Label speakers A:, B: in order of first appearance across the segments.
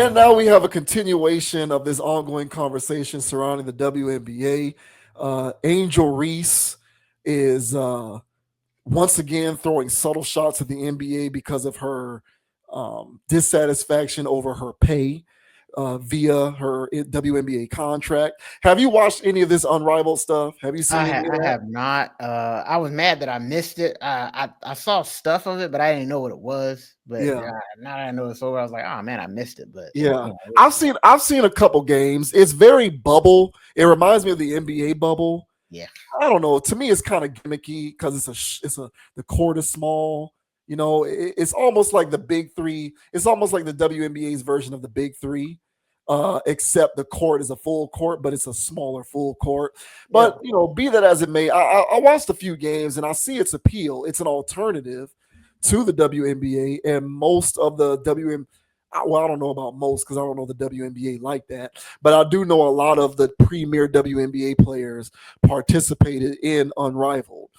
A: And now we have a continuation of this ongoing conversation surrounding the WNBA. Angel Reese is once again throwing subtle shots at the NBA because of her dissatisfaction over her pay via her WNBA contract. Have you watched any of this Unrivaled stuff? Have you seen any of
B: I
A: that?
B: have not. I was mad that I missed it. I saw stuff of it, but I didn't know what it was. But
A: Yeah.
B: now that I know it's over, I was like, oh man, I missed it. But
A: Yeah,
B: you know,
A: I've seen a couple games. It's very bubble. It reminds me of the NBA bubble.
B: yeah,
A: I don't know. To me, it's kind of gimmicky because the court is small. It's almost like the big three. It's almost like the WNBA's version of the big three, except the court is a full court, but it's a smaller full court.
B: yeah.
A: But be that as it may, I watched a few games and I see its appeal. It's an alternative to the WNBA, and most of the well, I don't know about most because I don't know the WNBA like that, but I do know a lot of the premier WNBA players participated in Unrivaled,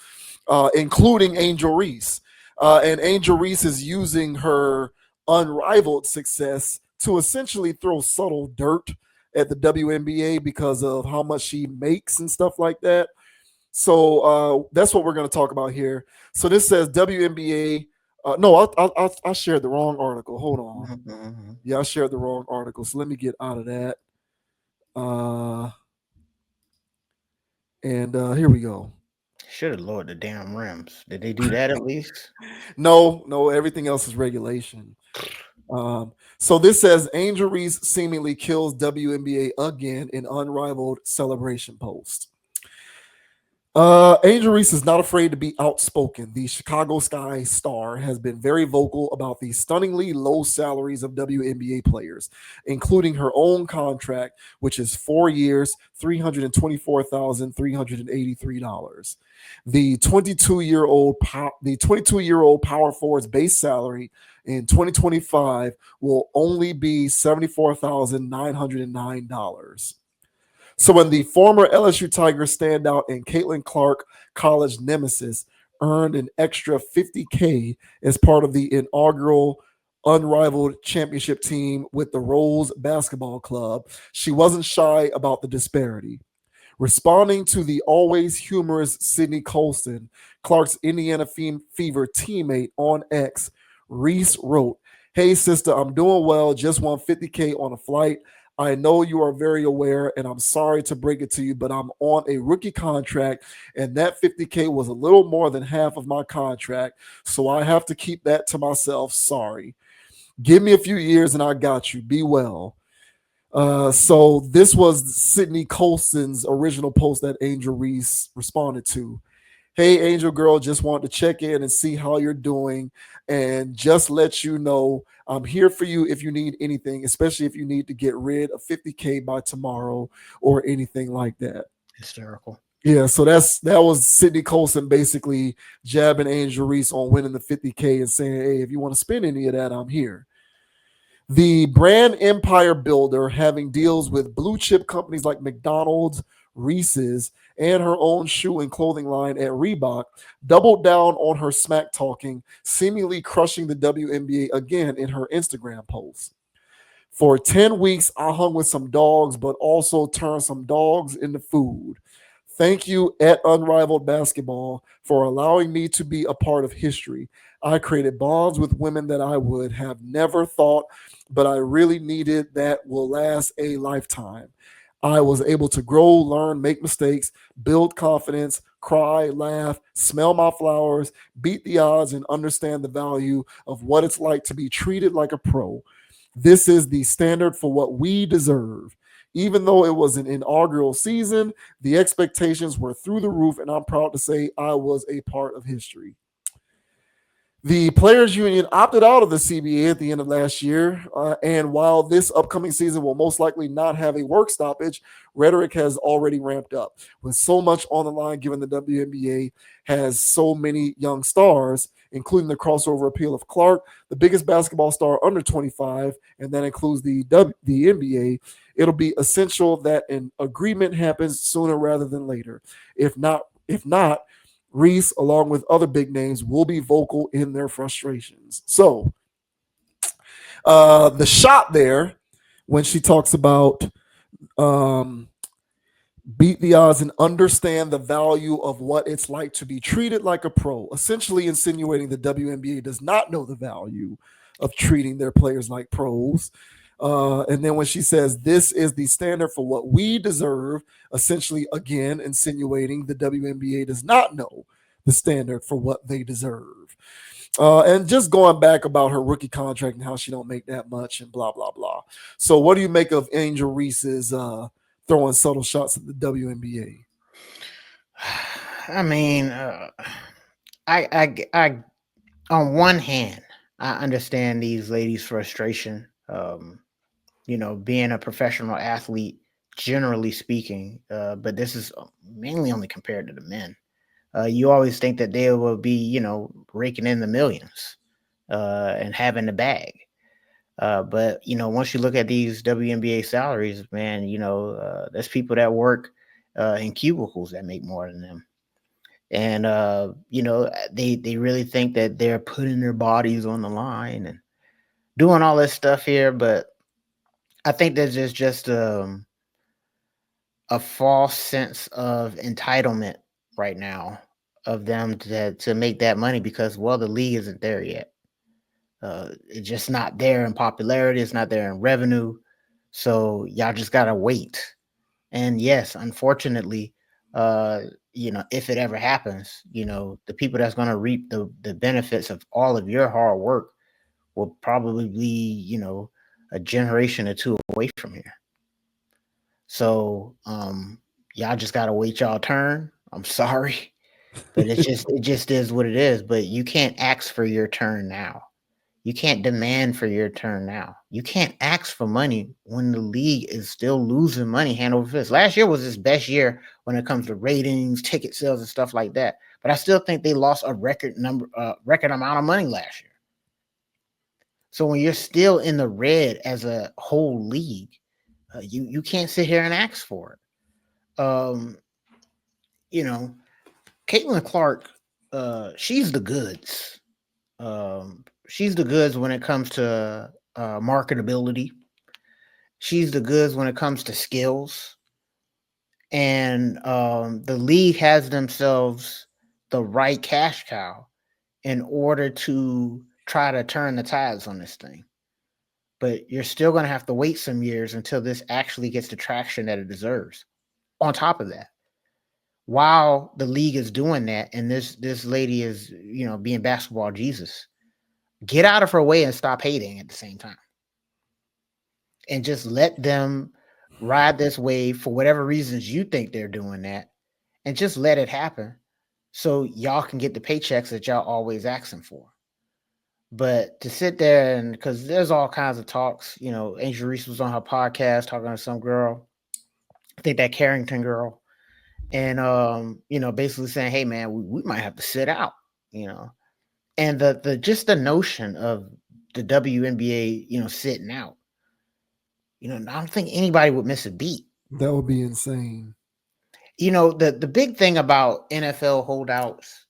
A: including Angel Reese. And Angel Reese is using her Unrivaled success to essentially throw subtle dirt at the WNBA because of how much she makes and stuff like that. So that's what we're going to talk about here. So this says WNBA. No, I shared the wrong article. Hold on.
B: Mm-hmm.
A: Yeah, I shared the wrong article. So let me get out of that. And here we go.
B: Should have lowered the damn rims. Did they do that at least?
A: No, everything else is regulation. So this says Angel Reese seemingly kills WNBA again in Unrivaled celebration post. Angel Reese is not afraid to be outspoken. The Chicago Sky star has been very vocal about the stunningly low salaries of WNBA players, including her own contract, which is 4 years, $324,383. The 22-year-old power forward's base salary in 2025 will only be $74,909. So when the former LSU Tigers standout and Caitlin Clark college nemesis earned an extra $50K as part of the inaugural Unrivaled championship team with the Rose Basketball Club, she wasn't shy about the disparity. Responding to the always humorous Sydney Colston, Clark's Indiana Fever teammate on X, Reese wrote, "Hey sister, I'm doing well, just won 50K on a flight. I know you are very aware, and I'm sorry to break it to you, but I'm on a rookie contract, and that 50K was a little more than half of my contract, so I have to keep that to myself. Sorry. Give me a few years, and I got you. Be well." So this was Sydney Colston's original post that Angel Reese responded to. "Hey, Angel Girl, just wanted to check in and see how you're doing and just let you know I'm here for you if you need anything, especially if you need to get rid of 50K by tomorrow or anything like that."
B: Hysterical.
A: Yeah, so that was Sydney Colson basically jabbing Angel Reese on winning the 50K and saying, "Hey, if you want to spend any of that, I'm here." The brand empire builder, having deals with blue chip companies like McDonald's, Reese's, and her own shoe and clothing line at Reebok, doubled down on her smack talking, seemingly crushing the WNBA again in her Instagram post. "For 10 weeks, I hung with some dogs, but also turned some dogs into food. Thank you at Unrivaled Basketball for allowing me to be a part of history. I created bonds with women that I would have never thought, but I really needed that will last a lifetime. I was able to grow, learn, make mistakes, build confidence, cry, laugh, smell my flowers, beat the odds, and understand the value of what it's like to be treated like a pro. This is the standard for what we deserve. Even though it was an inaugural season, the expectations were through the roof, and I'm proud to say I was a part of history." The Players Union opted out of the CBA at the end of last year, and while this upcoming season will most likely not have a work stoppage, rhetoric has already ramped up. With so much on the line, given the WNBA has so many young stars, including the crossover appeal of Clark, the biggest basketball star under 25, and that includes the NBA, it'll be essential that an agreement happens sooner rather than later. If not, Reese, along with other big names, will be vocal in their frustrations. So the shot there when she talks about um, beat the odds and understand the value of what it's like to be treated like a pro, essentially insinuating the WNBA does not know the value of treating their players like pros. And then when she says this is the standard for what we deserve, essentially again insinuating the WNBA does not know the standard for what they deserve. And just going back about her rookie contract and how she don't make that much and blah blah blah. So, what do you make of Angel Reese's throwing subtle shots at the WNBA?
B: I mean, I, on one hand, I understand these ladies' frustration. Being a professional athlete, generally speaking, but this is mainly only compared to the men. You always think that they will be, raking in the millions and having the bag. But once you look at these WNBA salaries, man, there's people that work in cubicles that make more than them, and they really think that they're putting their bodies on the line and doing all this stuff here. But I think there's just a false sense of entitlement right now of them to make that money because, well, the league isn't there yet. It's just not there in popularity. It's not there in revenue. So y'all just gotta wait. And yes, unfortunately, if it ever happens, the people that's gonna reap the benefits of all of your hard work will probably be, a generation or two away from here. So y'all just gotta wait y'all turn. I'm sorry, but it just is what it is. But you can't ask for your turn now. You can't demand for your turn now. You can't ask for money when the league is still losing money hand over fist. Last year was its best year when it comes to ratings, ticket sales, and stuff like that. But I still think they lost a record amount of money last year. So when you're still in the red as a whole league, you can't sit here and ask for it. You know, Caitlin Clark, she's the goods. She's the goods when it comes to marketability. She's the goods when it comes to skills. And the league has themselves the right cash cow in order to try to turn the tides on this thing. But you're still going to have to wait some years until this actually gets the traction that it deserves. On top of that, while the league is doing that, and this lady is being basketball Jesus, get out of her way and stop hating at the same time, and just let them ride this wave for whatever reasons you think they're doing that, and just let it happen so y'all can get the paychecks that y'all always asking for. But to sit there and because there's all kinds of talks, Angel Reese was on her podcast talking to some girl, I think that Carrington girl, and basically saying, "Hey, man, we might have to sit out," and the just the notion of the WNBA, sitting out, I don't think anybody would miss a beat.
A: That would be insane.
B: The big thing about NFL holdouts,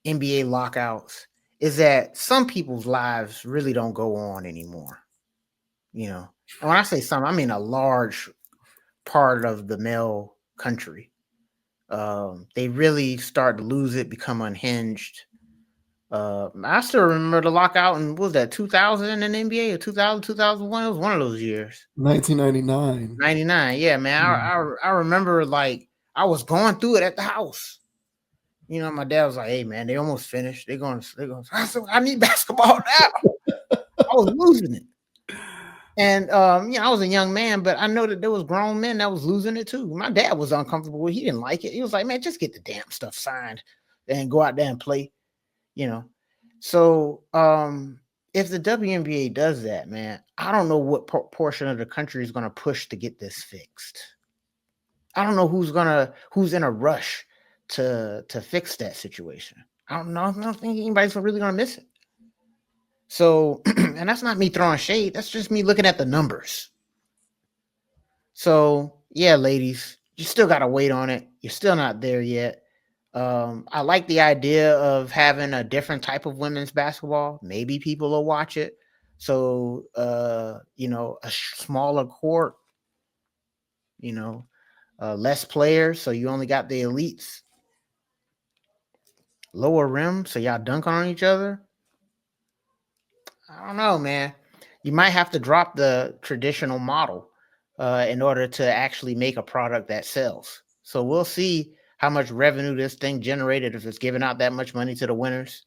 B: NBA lockouts, is that some people's lives really don't go on anymore. And when I say some, I mean a large part of the male country. They really start to lose it, become unhinged. I still remember the lockout in, what was that, 2000 in the NBA or 2000, 2001? It was one of those years.
A: 1999.
B: 99. Yeah, man. I remember like I was going through it at the house. My dad was like, "Hey, man, they almost finished. They're going. I said, I need basketball now." I was losing it. And I was a young man, but I know that there was grown men that was losing it too. My dad was uncomfortable. He didn't like it. He was like, "Man, just get the damn stuff signed and go out there and play." So if the WNBA does that, man, I don't know what portion of the country is going to push to get this fixed. I don't know who's in a rush to fix that situation. I don't know. I don't think anybody's really going to miss it. So, and that's not me throwing shade. That's just me looking at the numbers. So, yeah, ladies, you still got to wait on it. You're still not there yet. I like the idea of having a different type of women's basketball. Maybe people will watch it. So, a smaller court, you know, less players. So you only got the elites, lower rim. So y'all dunk on each other. I don't know, man. You might have to drop the traditional model in order to actually make a product that sells. So we'll see how much revenue this thing generated if it's giving out that much money to the winners.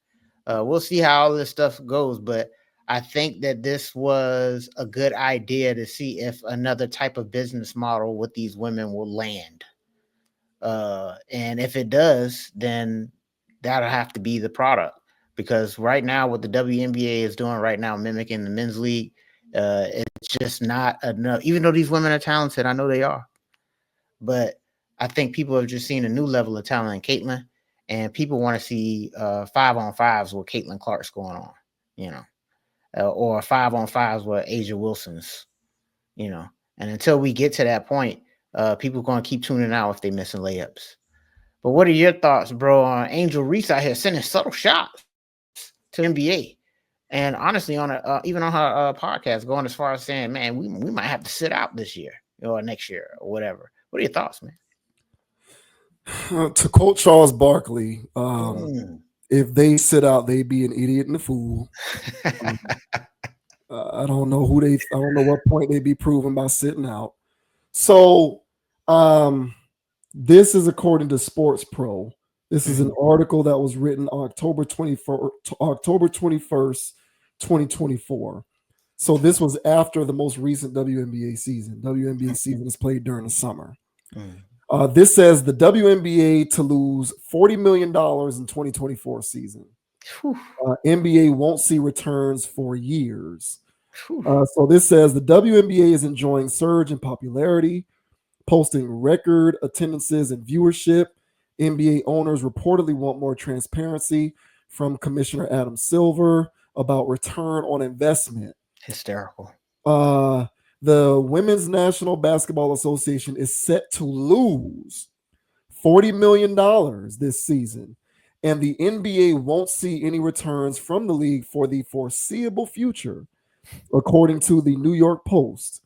B: We'll see how all this stuff goes, but I think that this was a good idea to see if another type of business model with these women will land. And if it does, then that'll have to be the product. Because right now, what the WNBA is doing right now, mimicking the men's league, it's just not enough. Even though these women are talented, I know they are, but I think people have just seen a new level of talent in Caitlin, and people want to see 5-on-5s with Caitlin Clark's going on, you know, or 5-on-5s with Asia Wilson's, you know. And until we get to that point, people are going to keep tuning out if they're missing layups. But what are your thoughts, bro, on Angel Reese out here sending subtle shots to the NBA? And honestly, on even on her podcast, going as far as saying, "Man, we might have to sit out this year or next year or whatever." What are your thoughts, man?
A: To quote Charles Barkley,
B: Mm.
A: if they sit out, they be an idiot and a fool. Um, I don't know I don't know what point they be proven by sitting out. So, um, this is according to Sports Pro. This is an
B: Mhm.
A: article that was written October 21st, 2024. So this was after the most recent WNBA season. WNBA season is played during the summer.
B: Mm.
A: This says the WNBA to lose $40 million in 2024 season.
B: Whew.
A: NBA won't see returns for years.
B: Whew.
A: So this says the WNBA is enjoying surge in popularity, posting record attendances and viewership. NBA owners reportedly want more transparency from Commissioner Adam Silver about return on investment.
B: Hysterical.
A: Uh, the Women's National Basketball Association is set to lose $40 million this season, and the NBA won't see any returns from the league for the foreseeable future, according to the New York Post.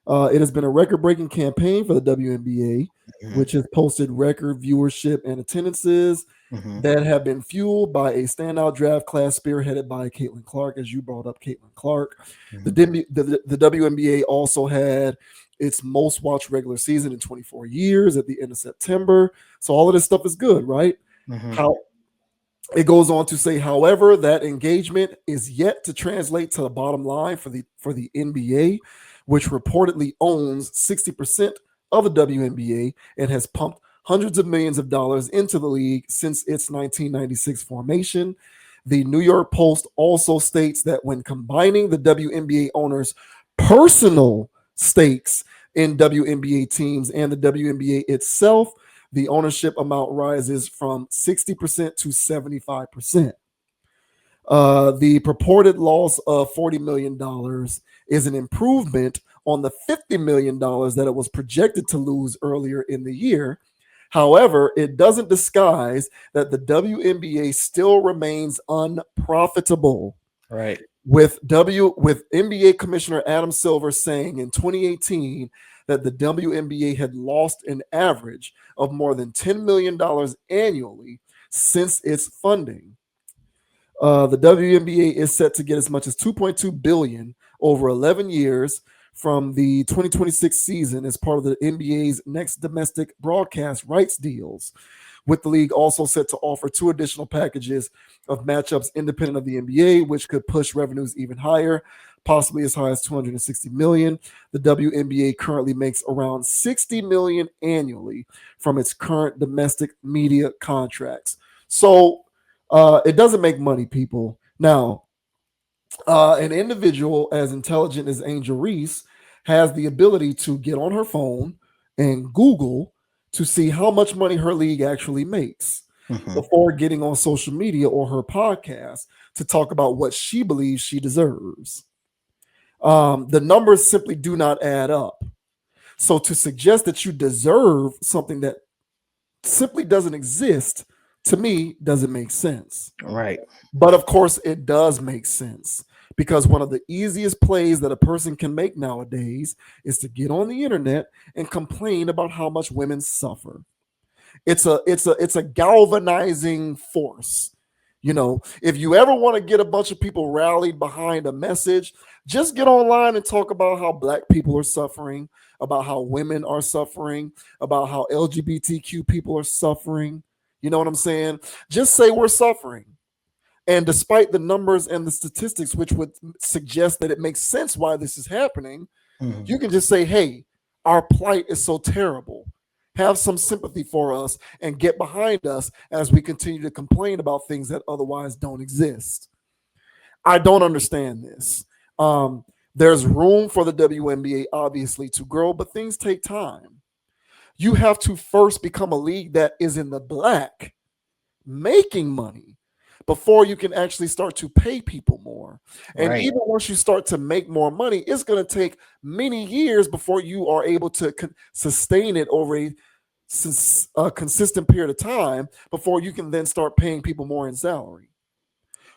A: It has been a record breaking campaign for the WNBA,
B: Mhm.
A: which has posted record viewership and attendances
B: Mhm.
A: that have been fueled by a standout draft class spearheaded by Caitlin Clark, as you brought up Caitlin Clark.
B: Mhm.
A: The WNBA also had its most watched regular season in 24 years at the end of September. So all of this stuff is good, right?
B: Mhm.
A: How it goes on to say, however, that engagement is yet to translate to the bottom line for the NBA, which reportedly owns 60% of the WNBA and has pumped hundreds of millions of dollars into the league since its 1996 formation. The New York Post also states that when combining the WNBA owners' personal stakes in WNBA teams and the WNBA itself, the ownership amount rises from 60% to 75%. The purported loss of $40 million is an improvement on the $50 million that it was projected to lose earlier in the year. However, it doesn't disguise that the WNBA still remains unprofitable.
B: Right.
A: With NBA Commissioner Adam Silver saying in 2018 that the WNBA had lost an average of more than $10 million annually since its funding. The WNBA is set to get as much as 2.2 billion over 11 years from the 2026 season as part of the NBA's next domestic broadcast rights deals, with the league also set to offer two additional packages of matchups independent of the NBA, which could push revenues even higher, possibly as high as 260 million. The WNBA currently makes around 60 million annually from its current domestic media contracts. So it doesn't make money, people. Now, an individual as intelligent as Angel Reese has the ability to get on her phone and Google to see how much money her league actually makes
B: Mhm.
A: before getting on social media or her podcast to talk about what she believes she deserves. The numbers simply do not add up. So to suggest that you deserve something that simply doesn't exist, to me, doesn't make sense.
B: Right.
A: But of course, it does make sense Because one of the easiest plays that a person can make nowadays is to get on the internet and complain about how much women suffer. It's a galvanizing force. If you ever want to get a bunch of people rallied behind a message, just get online and talk about how black people are suffering, about how women are suffering, about how LGBTQ people are suffering. You know what I'm saying? Just say we're suffering. And despite the numbers and the statistics, which would suggest that it makes sense why this is happening, you can just say, hey, our plight is so terrible. Have some sympathy for us and get behind us as we continue to complain about things that otherwise don't exist. I don't understand this. There's room for the WNBA, obviously, to grow, but things take time. You have to first become a league that is in the black, making money, before you can actually start to pay people more. And
B: Right.
A: even once you start to make more money, it's going to take many years before you are able to sustain it over a consistent period of time before you can then start paying people more in salary.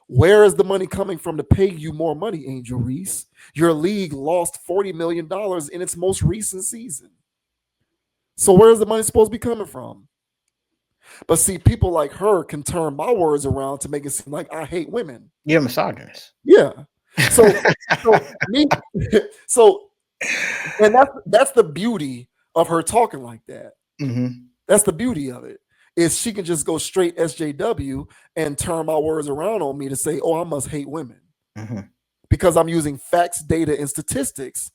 A: Where is the money coming from to pay you more money, Angel Reese? Your league lost $40 million in its most recent season. So where is the money supposed to be coming from? But see, people like her can turn my words around to make it seem like I hate women.
B: You're a misogynist.
A: Yeah. So, me, so, and that's the beauty of her talking like that.
B: Mm-hmm.
A: That's the beauty of it. Is she can just go straight SJW and turn my words around on me to say, oh, I must hate women.
B: Mm-hmm.
A: Because I'm using facts, data, and statistics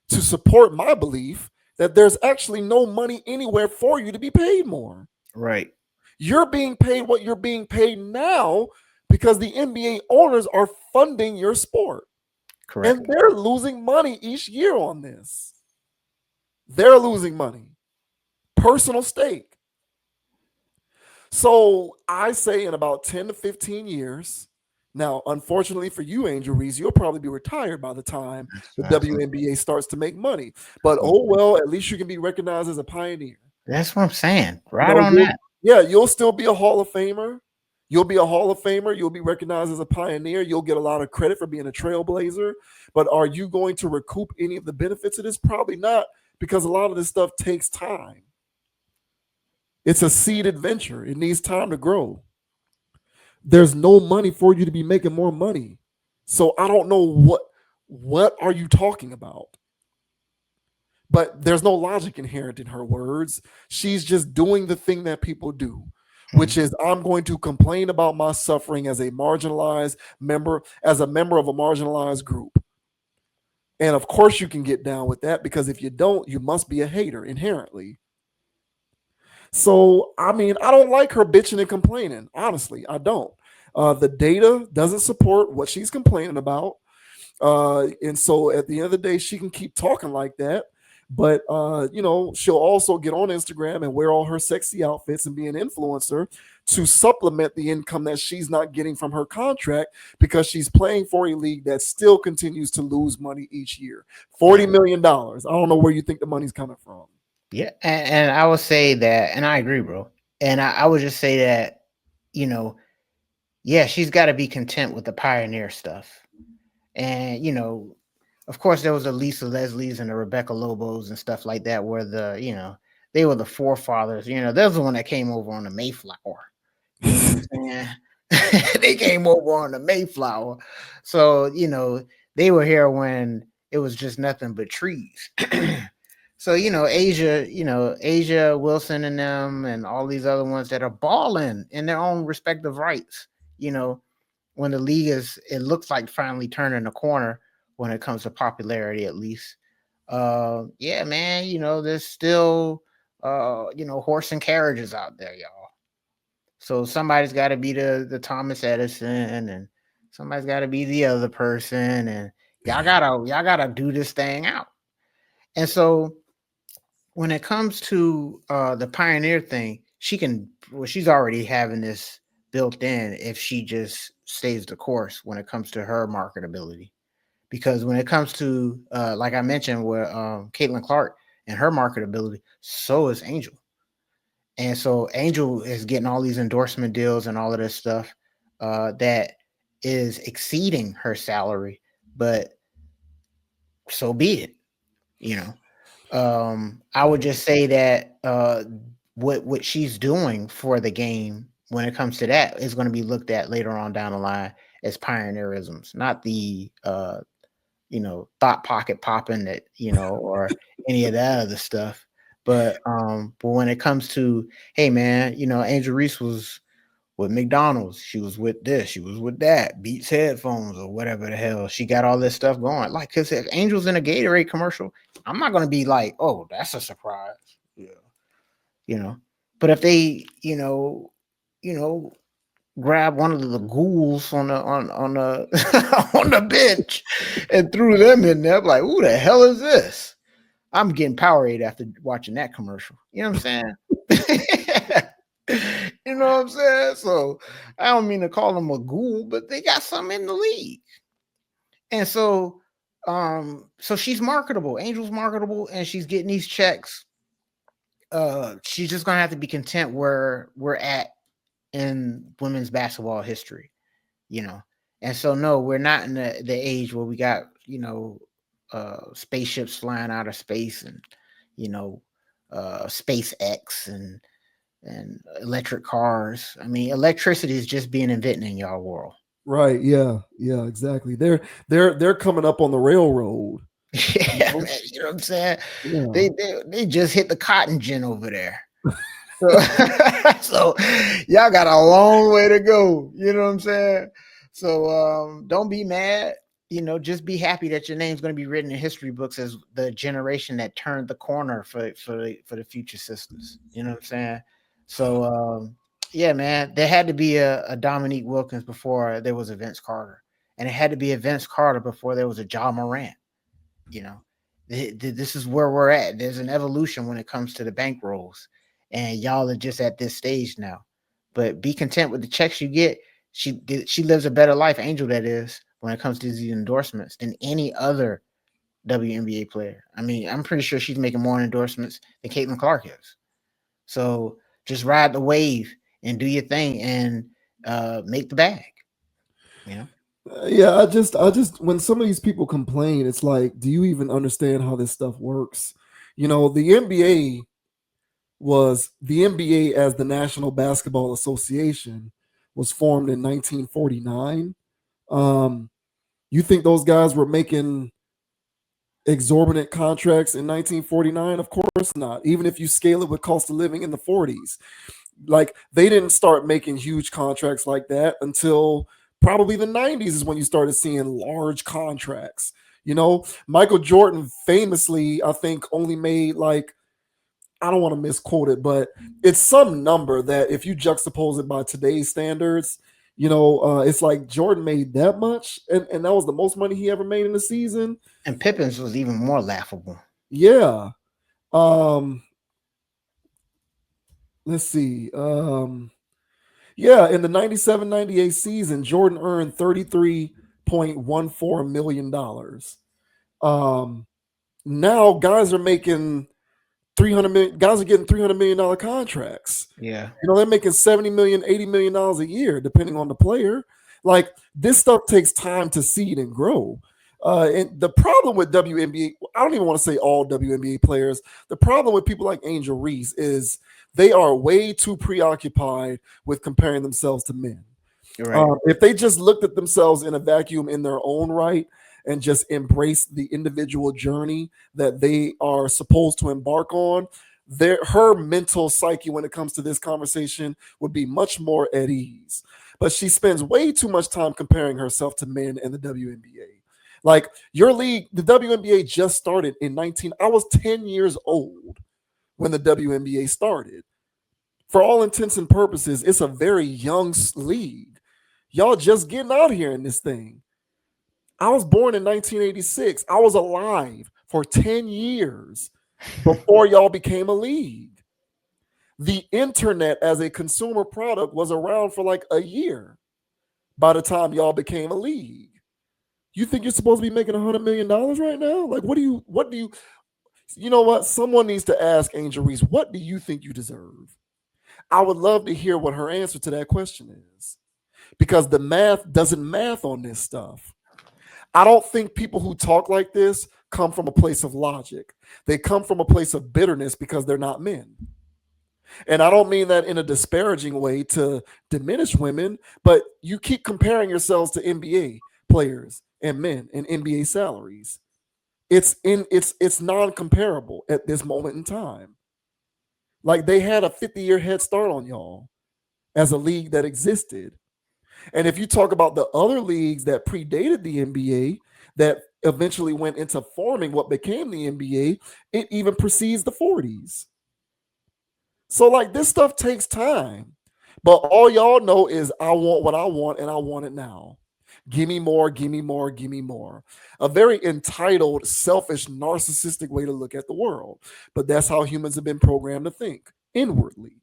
A: to support my belief that there's actually no money anywhere for you to be paid more.
B: Right.
A: You're being paid what you're being paid now because the NBA owners are funding your sport.
B: Correct.
A: And they're losing money each year on this. They're losing money. Personal stake. So I say in about 10 to 15 years, now, unfortunately for you, Angel Reese, you'll probably be retired by the time the WNBA starts to make money. But oh well, at least you can be recognized as a pioneer.
B: That's what I'm saying.
A: You
B: Right
A: know,
B: on that.
A: yeah, you'll still be a Hall of Famer. You'll be a Hall of Famer. You'll be recognized as a pioneer. You'll get a lot of credit for being a trailblazer. But are you going to recoup any of the benefits of this? Probably not, because a lot of this stuff takes time. It's a seeded venture. It needs time to grow. There's no money for you to be making more money. So I don't know what are you talking about? But there's no logic inherent in her words. She's just doing the thing that people do, which is I'm going to complain about my suffering as a marginalized member, as a member of a marginalized group. And of course, you can get down with that because if you don't, you must be a hater inherently. So, I mean, I don't like her bitching and complaining. Honestly, I don't. The data doesn't support what she's complaining about. And so at the end of the day, she can keep talking like that. But she'll also get on Instagram and wear all her sexy outfits and be an influencer to supplement the income that she's not getting from her contract because she's playing for a league that still continues to lose money each year. $40 million. I don't know where you think the money's coming from.
B: Yeah, and I would say that, and I agree, bro. And I would just say that, you know, yeah, she's got to be content with the pioneer stuff. And, of course, there was the Lisa Leslie's and the Rebecca Lobos and stuff like that, where they were the forefathers. There's the one that came over on the Mayflower. You know what I'm saying? They came over on the Mayflower. So, they were here when it was just nothing but trees. So, Asia Wilson and them and all these other ones that are balling in their own respective rights, when the league it looks like finally turning a corner when it comes to popularity, at least. Yeah, man, there's still, horse and carriages out there, y'all. So somebody's got to be the Thomas Edison, and somebody's got to be the other person, and y'all gotta do this thing out. And so when it comes to the pioneer thing, she's already having this built in if she just stays the course when it comes to her marketability. Because when it comes to like I mentioned with Caitlin Clark and her marketability, so is Angel. And so Angel is getting all these endorsement deals and all of this stuff that is exceeding her salary. but so be it. You know, I would just say that what she's doing for the game when it comes to that is going to be looked at later on down the line as pioneerisms, not the thought pocket popping that or any of that other stuff. But when it comes to, hey man, Angel Reese was with McDonald's, she was with this, she was with that, Beats headphones or whatever the hell. She got all this stuff going. Like, cause if Angel's in a Gatorade commercial, I'm not gonna be like, oh, that's a surprise. Yeah. You know. But if they, you know, grab one of the ghouls on the on the bench and threw them in there, like, who the hell is this? I'm getting Powerade after watching that commercial. You know what I'm saying? You know what I'm saying? So I don't mean to call them a ghoul, but they got something in the league. And so she's marketable. Angel's marketable and she's getting these checks. She's just gonna have to be content where we're at in women's basketball history, you know. And so no, we're not in the age where we got, spaceships flying out of space and, you know, SpaceX and electric cars. I mean, electricity is just being invented in y'all world.
A: Right. Yeah. Yeah. Exactly. They're coming up on the railroad. You
B: Yeah,
A: know?
B: man, you know what I'm saying?
A: Yeah.
B: They just hit the cotton gin over there. So, so y'all got a long way to go. You know what I'm saying? So don't be mad. Just be happy that your name's going to be written in history books as the generation that turned the corner for the future sisters. You know what I'm saying? So yeah, man, there had to be a Dominique Wilkins before there was a Vince Carter, and it had to be a Vince Carter before there was a Ja Morant. You know, this is where we're at. There's an evolution when it comes to the bankrolls, and y'all are just at this stage now. But be content with the checks you get. She lives a better life, Angel, that is, when it comes to these endorsements than any other WNBA player. I mean, I'm pretty sure she's making more endorsements than Caitlin Clark is. So just ride the wave and do your thing and make the bag. You know.
A: Yeah, when some of these people complain, it's like, do you even understand how this stuff works? The NBA as the National Basketball Association was formed in 1949. Um, you think those guys were making exorbitant contracts in 1949? Of course not. Even if you scale it with cost of living in the 40s, like they didn't start making huge contracts like that until probably the 90s is when you started seeing large contracts. Michael Jordan famously, I think, only made like, I don't want to misquote it, but it's some number that if you juxtapose it by today's standards, it's like Jordan made that much, and that was the most money he ever made in a season.
B: And Pippins was even more laughable.
A: Yeah. Um, let's see. Yeah, in the 97-98 season, Jordan earned $33.14 million. Now guys are making 300 million, guys are getting $300 million contracts.
B: Yeah.
A: They're making 70 million, $80 million a year, depending on the player. Like, this stuff takes time to seed and grow. And the problem with WNBA, I don't even want to say all WNBA players, the problem with people like Angel Reese is they are way too preoccupied with comparing themselves to men.
B: You're right.
A: If they just looked at themselves in a vacuum in their own right and just embrace the individual journey that they are supposed to embark on, her mental psyche when it comes to this conversation would be much more at ease. But she spends way too much time comparing herself to men in the WNBA. Like, your league, the WNBA just started in 19. I was 10 years old when the WNBA started. For all intents and purposes, it's a very young league. Y'all just getting out here in this thing. I was born in 1986. I was alive for 10 years before y'all became a league. The internet as a consumer product was around for like a year by the time y'all became a league. You think you're supposed to be making $100 million right now? Like, you know what? Someone needs to ask Angel Reese, what do you think you deserve? I would love to hear what her answer to that question is, because the math doesn't math on this stuff. I don't think people who talk like this come from a place of logic. They come from a place of bitterness because they're not men. And I don't mean that in a disparaging way to diminish women, but you keep comparing yourselves to NBA players and men and NBA salaries. It's non-comparable at this moment in time. Like they had a 50-year head start on y'all as a league that existed. And if you talk about the other leagues that predated the NBA that eventually went into forming what became the NBA, it even precedes the 40s. So like this stuff takes time. But all y'all know is I want what I want and I want it now. Give me more, give me more, give me more. A very entitled, selfish, narcissistic way to look at the world. But that's how humans have been programmed to think inwardly.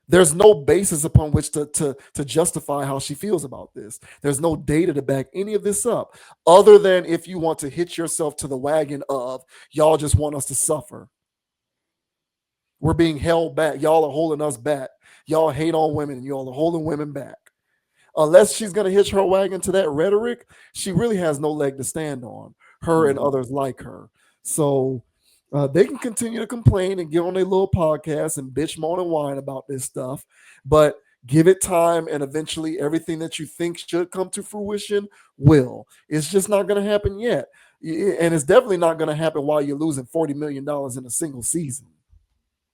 A: There's no basis upon which to justify how she feels about this. There's no data to back any of this up, other than if you want to hitch yourself to the wagon of y'all just want us to suffer. We're being held back. Y'all are holding us back. Y'all hate on women and y'all are holding women back. Unless she's going to hitch her wagon to that rhetoric, she really has no leg to stand on, her and others like her. So they can continue to complain and get on their little podcast and bitch, moan, and whine about this stuff. But give it time, and eventually everything that you think should come to fruition will. It's just not going to happen yet. And it's definitely not going to happen while you're losing $40 million in a single season.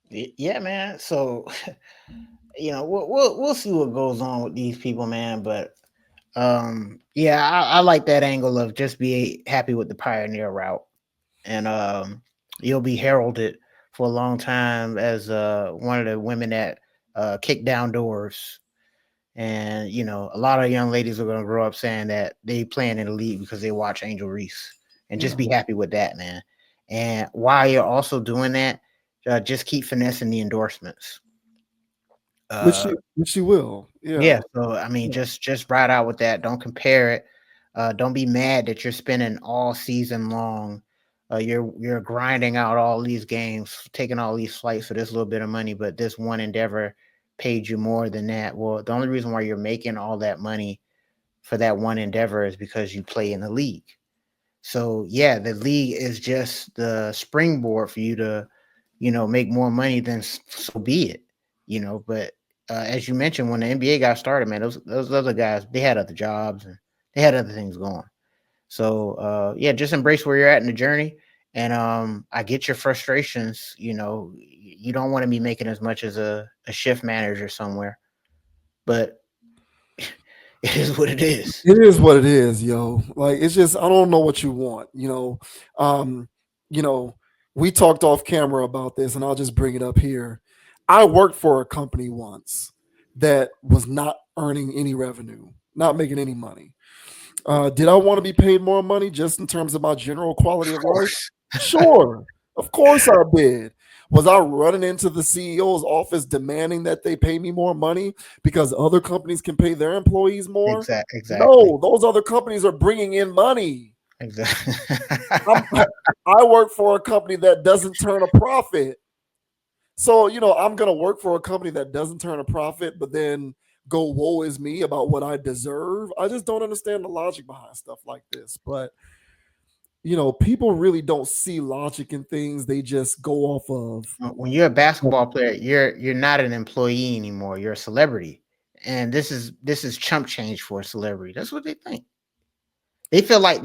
B: Yeah, man. So we'll see what goes on with these people, man. But yeah, I like that angle of just be happy with the pioneer route, and you'll be heralded for a long time as one of the women that kicked down doors. And a lot of young ladies are going to grow up saying that they playing in the league because they watch Angel Reese, and just be happy with that, man. And while you're also doing that, just keep finessing the endorsements.
A: Which she will.
B: Yeah.
A: Yeah.
B: So I mean,
A: Yeah.
B: just ride out with that. Don't compare it. Don't be mad that you're spending all season long. You're grinding out all these games, taking all these flights for this little bit of money, but this one endeavor paid you more than that. Well, the only reason why you're making all that money for that one endeavor is because you play in the league. So yeah, the league is just the springboard for you to, make more money. Then so be it. But as you mentioned, when the NBA got started, man, those other guys, they had other jobs and they had other things going. So yeah, just embrace where you're at in the journey. And I get your frustrations. You don't want to be making as much as a shift manager somewhere, but it is what it is.
A: It is what it is, yo. Like it's just I don't know what you want, Um, you know, we talked off camera about this, and I'll just bring it up here. I worked for a company once that was not earning any revenue, not making any money. Did I want to be paid more money just in terms of my general quality
B: Of
A: of life?
B: course.
A: Sure. Of course I did. Was I running into the CEO's office demanding that they pay me more money because other companies can pay their employees more?
B: Exactly.
A: No, those other companies are bringing in money.
B: Exactly.
A: I'm, I work for a company that doesn't turn a profit. So, I'm going to work for a company that doesn't turn a profit, but then go, woe is me about what I deserve. I just don't understand the logic behind stuff like this. But, people really don't see logic in things. They just go off of.
B: When you're a basketball player, you're not an employee anymore. You're a celebrity, and this is chump change for a celebrity. That's what they think. They feel like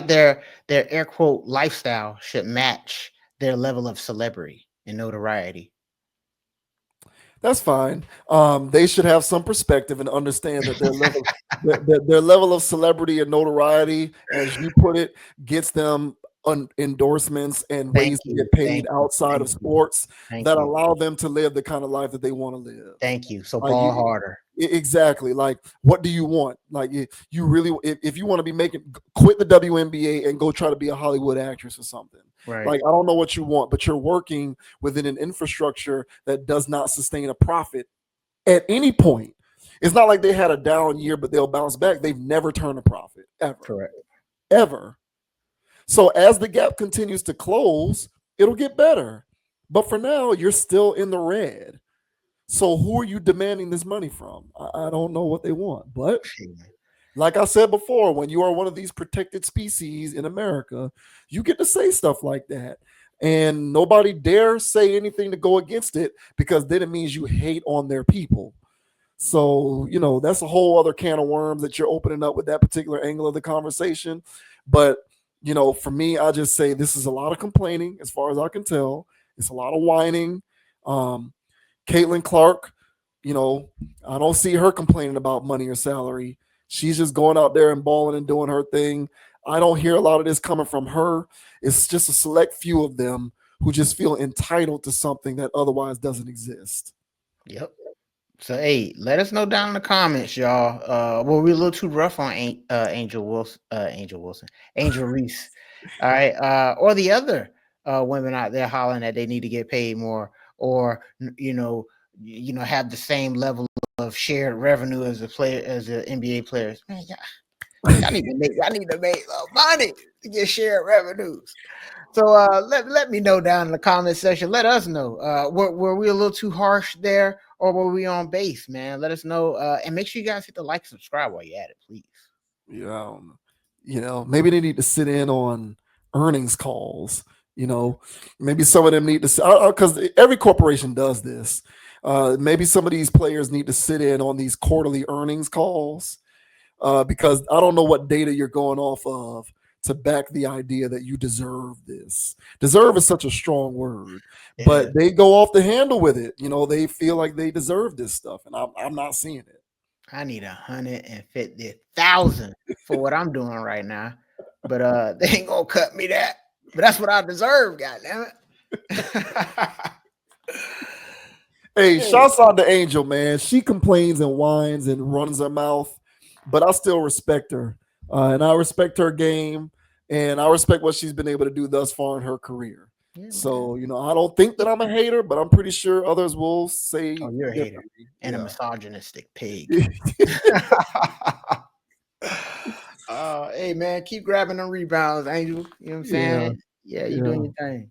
B: their air quote lifestyle should match their level of celebrity and notoriety.
A: That's fine. They should have some perspective and understand that their level of celebrity and notoriety, as you put it, gets them endorsements and
B: Thank
A: ways to
B: you,
A: get paid
B: thank you,
A: outside
B: thank
A: of
B: you,
A: sports
B: thank
A: that
B: you,
A: allow them to live the kind of life that they want to live.
B: thank you. So
A: Like
B: ball harder.
A: exactly. Like, what do you want? Like, you really, if you want to be quit the WNBA and go try to be a Hollywood actress or something.
B: Right.
A: Like, I don't know what you want, but you're working within an infrastructure that does not sustain a profit at any point. It's not like they had a down year, but they'll bounce back. They've never turned a profit ever,
B: Correct.
A: ever. So as the gap continues to close, it'll get better. But for now, you're still in the red. So who are you demanding this money from? I don't know what they want, but Like I said before, when you are one of these protected species in America, you get to say stuff like that. And nobody dare say anything to go against it because then it means you hate on their people. So, that's a whole other can of worms that you're opening up with that particular angle of the conversation. But, for me, I just say this is a lot of complaining as far as I can tell. It's a lot of whining. Um, Caitlin Clark, you know, I don't see her complaining about money or salary. She's just going out there and balling and doing her thing. I don't hear a lot of this coming from her. It's just a select few of them who just feel entitled to something that otherwise doesn't exist.
B: Yep. So hey, let us know down in the comments, y'all. Were we a little too rough on Angel Wilson, Angel Reese? All right, or the other women out there hollering that they need to get paid more, or have the same level of shared revenue as the NBA players. Man, y'all need to make money to get shared revenues. So let me know down in the comment section. Let us know. Were we a little too harsh there, or were we on base, man? Let us know. And make sure you guys hit the like and subscribe while you're at it, please.
A: Yeah, maybe they need to sit in on earnings calls. Maybe some of them need to, because every corporation does this. Maybe some of these players need to sit in on these quarterly earnings calls, because I don't know what data you're going off of to back the idea that you deserve this. Deserve is such a strong word, but they go off the handle with it. They feel like they deserve this stuff, and I'm not seeing it.
B: I need 150,000 for what I'm doing right now, but they ain't gonna cut me that. But that's what I deserve, goddamn it.
A: Hey, shouts out to Angel, man. She complains and whines and runs her mouth, but I still respect her. And I respect her game, and I respect what she's been able to do thus far in her career.
B: Yeah,
A: So, I don't think that I'm a hater, but I'm pretty sure others will say
B: oh, you're a hater
A: differently.
B: and a
A: Yeah.
B: misogynistic pig. Hey man, keep grabbing them rebounds, Angel. You know what I'm
A: Yeah.
B: saying? Yeah, you
A: Yeah.
B: doing your thing.